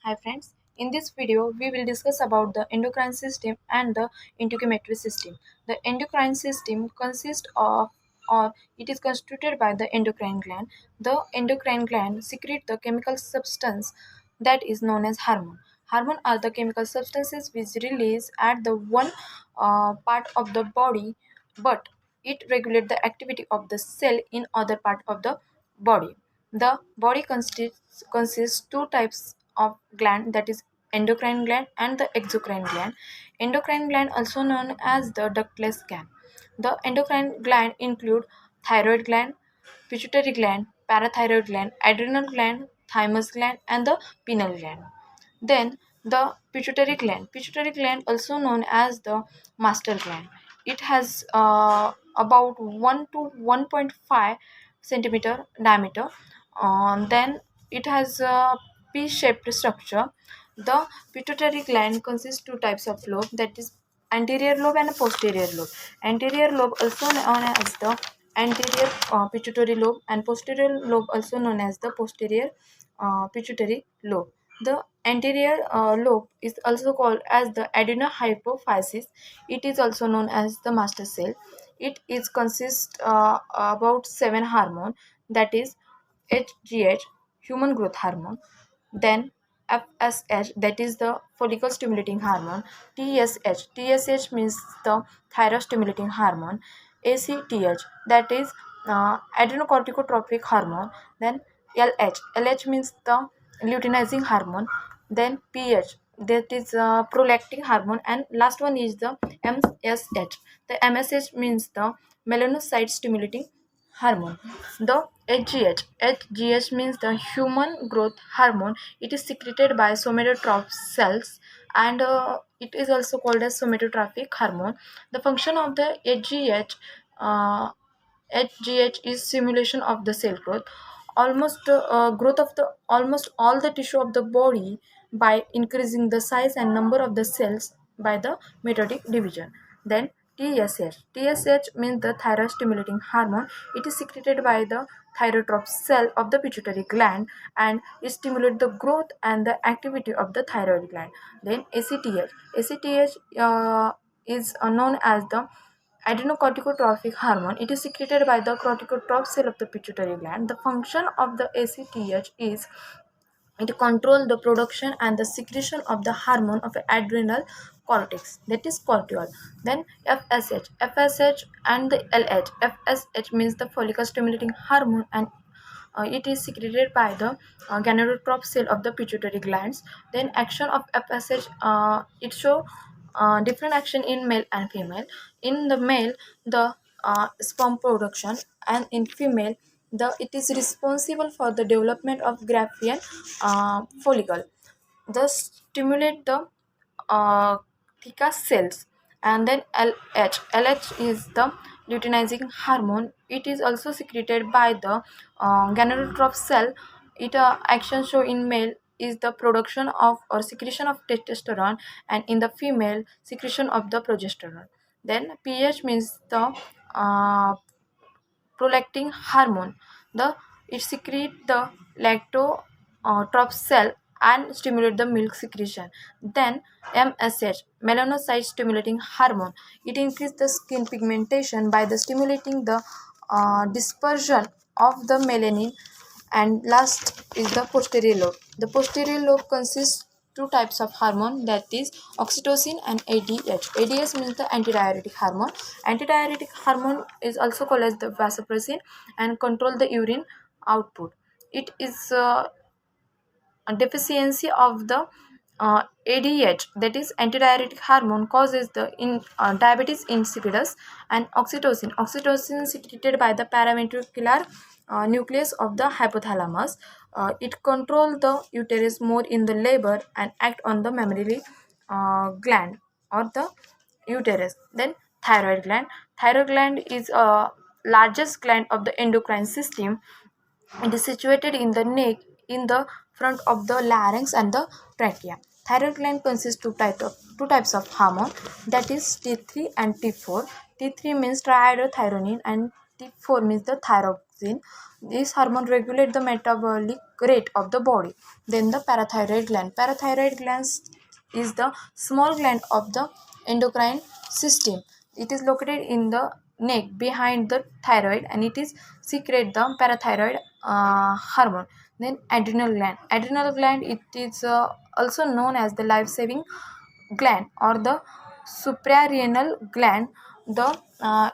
Hi friends, in this video we will discuss about the endocrine system and the integumentary system. The endocrine system consists of or it is constituted by the endocrine gland. The endocrine gland secrete the chemical substance that is known as hormone. Hormone are the chemical substances which release at the one part of the body, but it regulate the activity of the cell in other part of the body. The body consists two types of gland, that is endocrine gland and the exocrine gland. Endocrine gland also known as the ductless gland. The endocrine gland include thyroid gland, pituitary gland, parathyroid gland, adrenal gland, thymus gland and the pineal gland. Then the pituitary gland also known as the master gland. It has about 1 to 1.5 centimeter diameter. Then it has a P-shaped structure. The pituitary gland consists two types of lobe, that is anterior lobe and posterior lobe. Anterior lobe also known as the anterior pituitary lobe and posterior lobe also known as the posterior pituitary lobe. The anterior lobe is also called as the adenohypophysis. It is also known as the master cell. It is consist about seven hormone, that is HGH, human growth hormone, then FSH, that is the follicle stimulating hormone, TSH means the thyroid stimulating hormone, ACTH, that is adrenocorticotropic hormone, then LH means the luteinizing hormone, then PH, that is prolactin hormone, and last one is the MSH. The MSH means the melanocyte stimulating hormone. The HGH means the human growth hormone. It is secreted by somatotroph cells, and it is also called as somatotrophic hormone. The function of the HGH is stimulation of the cell growth, almost growth of the almost all the tissue of the body by increasing the size and number of the cells by the mitotic division. Then TSH means the thyroid stimulating hormone. It is secreted by the thyrotroph cell of the pituitary gland, and it stimulates the growth and the activity of the thyroid gland. Then ACTH is known as the adrenocorticotropic hormone. It is secreted by the corticotroph cell of the pituitary gland. The function of the ACTH is it control the production and the secretion of the hormone of adrenal cortex, that is cortisol. Then FSH and the LH. FSH means the follicle stimulating hormone, and it is secreted by the gonadotroph cell of the pituitary glands. Then action of FSH, it show different action in male and female. In the male, the sperm production, and in female, the it is responsible for the development of Graafian follicle. Thus stimulate the theca cells. And then LH is the luteinizing hormone. It is also secreted by the gonadotroph cell. It action show in male is the production of or secretion of testosterone, and in the female secretion of the progesterone. Then pH means the prolactin hormone. The it secrete the lactotrophs cell and stimulate the milk secretion. Then MSH, melanocyte stimulating hormone. It increases the skin pigmentation by the stimulating the dispersion of the melanin. And last is the posterior lobe. The posterior lobe consists two types of hormone, that is oxytocin and ADH. ADH means the antidiuretic hormone. Antidiuretic hormone is also called as the vasopressin and control the urine output. It is a deficiency of the ADH, that is antidiuretic hormone, causes the diabetes insipidus. And oxytocin secreted by the paraventricular nucleus of the hypothalamus. It control the uterus more in the labor and act on the mammary gland or the uterus. Then thyroid gland is a largest gland of the endocrine system. It is situated in the neck, in the front of the larynx and the trachea. Thyroid gland consists two types of hormone, that is T3 and T4. T3 means triiodothyronine and T4 means the thymosin. This hormone regulates the metabolic rate of the body. Then the parathyroid gland. Parathyroid gland is the small gland of the endocrine system. It is located in the neck behind the thyroid, and it is secrete the parathyroid hormone. Then adrenal gland. Adrenal gland, it is also known as the life-saving gland or the suprarenal gland. The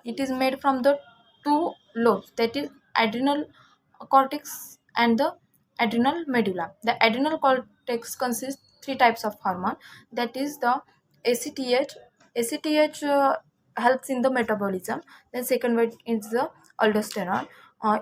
it is made from the two lobes, that is adrenal cortex and the adrenal medulla. The adrenal cortex consists three types of hormone, that is the ACTH. ACTH helps in the metabolism. Then second one is the aldosterone.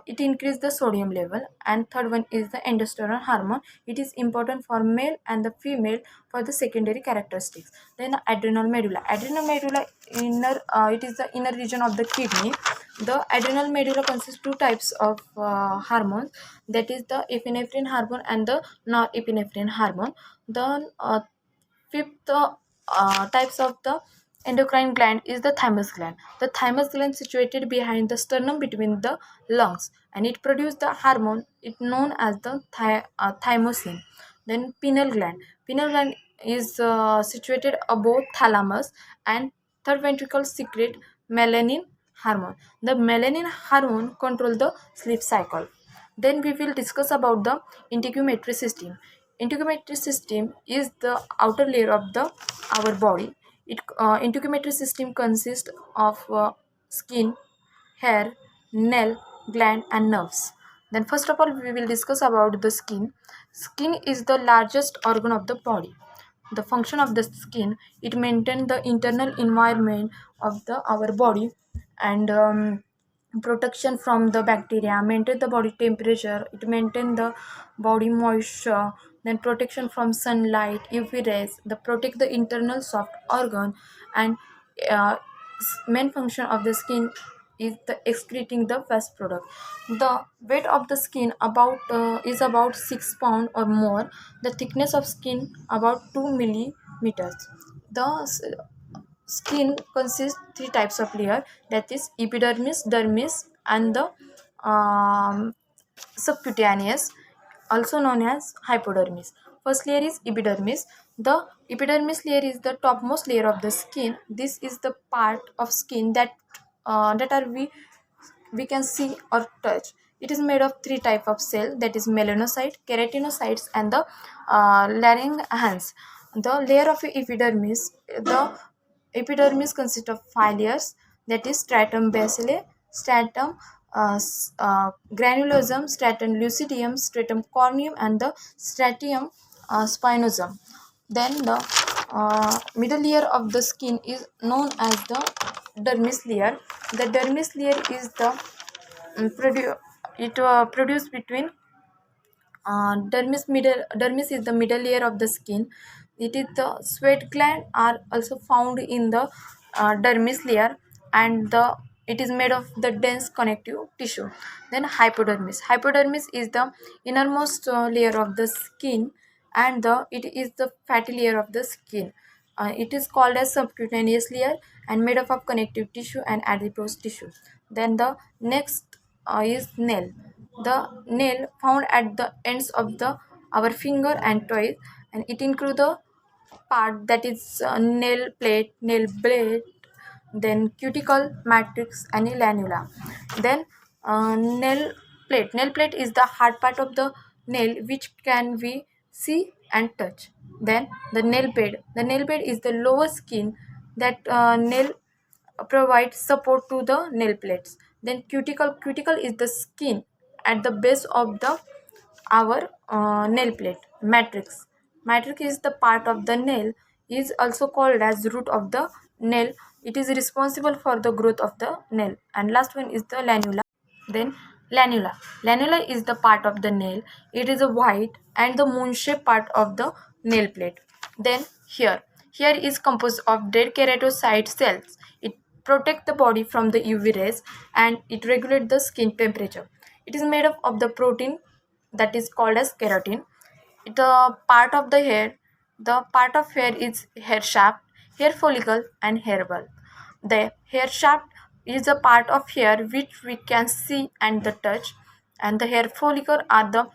It increases the sodium level, and third one is the endosterone hormone. It is important for male and the female for the secondary characteristics. Then adrenal medulla. Adrenal medulla inner, it is the inner region of the kidney. The adrenal medulla consists two types of hormones, that is the epinephrine hormone and the norepinephrine hormone. The fifth types of the endocrine gland is the thymus gland. The thymus gland situated behind the sternum between the lungs, and it produces the hormone it known as the thymosin. Then pineal gland. Pineal gland is situated above thalamus, and third ventricle secrete melanin hormone. The melanin hormone control the sleep cycle. Then we will discuss about the integumentary system. Integumentary system is the outer layer of the our body. Integumentary system consists of skin, hair, nail, gland, and nerves. Then first of all, we will discuss about the skin. Skin is the largest organ of the body. The function of the skin, it maintains the internal environment of the our body, and protection from the bacteria, maintain the body temperature, it maintain the body moisture. Then protection from sunlight, UV rays, the protect the internal soft organ. And uh, main function of the skin is the excreting the waste product. The weight of the skin is about 6 pound or more. The thickness of skin about 2 millimeters. The skin consists three types of layer, that is epidermis, dermis, and the um, subcutaneous, also known as hypodermis. First layer is epidermis. The epidermis layer is the topmost layer of the skin. This is the part of skin that are we can see or touch. It is made of three type of cell, that is melanocyte, keratinocytes, and the langerhans. The layer of epidermis, the epidermis consists of five layers, that is stratum basale, stratum granulosum, stratum lucidium, stratum corneum, and the stratum spinosum. Then the middle layer of the skin is known as the dermis layer. The dermis layer is the produce between dermis is the middle layer of the skin. It is the sweat gland are also found in the dermis layer, and the it is made of the dense connective tissue. Then hypodermis is the innermost layer of the skin, and it is the fatty layer of the skin. It is called as subcutaneous layer and made up of connective tissue and adipose tissue. Then the next is nail. The nail found at the ends of the our finger and toes, and it include the part that is nail plate, nail blade, then cuticle, matrix, and lanula. Then nail plate. Nail plate is the hard part of the nail which can we see and touch. Then the nail bed. The nail bed is the lower skin that nail provides support to the nail plates. Then cuticle is the skin at the base of the our nail plate. Matrix is the part of the nail, is also called as root of the nail. It is responsible for the growth of the nail. And last one is the lanula. Then lanula is the part of the nail. It is a white and the moon shaped part of the nail plate. Then here is composed of dead keratinocyte cells. It protects the body from the UV rays, and it regulates the skin temperature. It is made up of the protein that is called as keratin. The part of the hair, the part of hair is hair shaft, hair follicle, and hair bulb. The hair shaft is a part of hair which we can see and the touch, and the hair follicle are the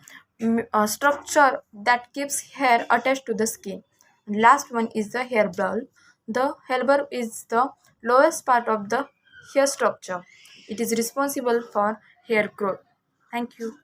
structure that keeps hair attached to the skin. Last one is the hair bulb. The hair bulb is the lowest part of the hair structure. It is responsible for hair growth. Thank you.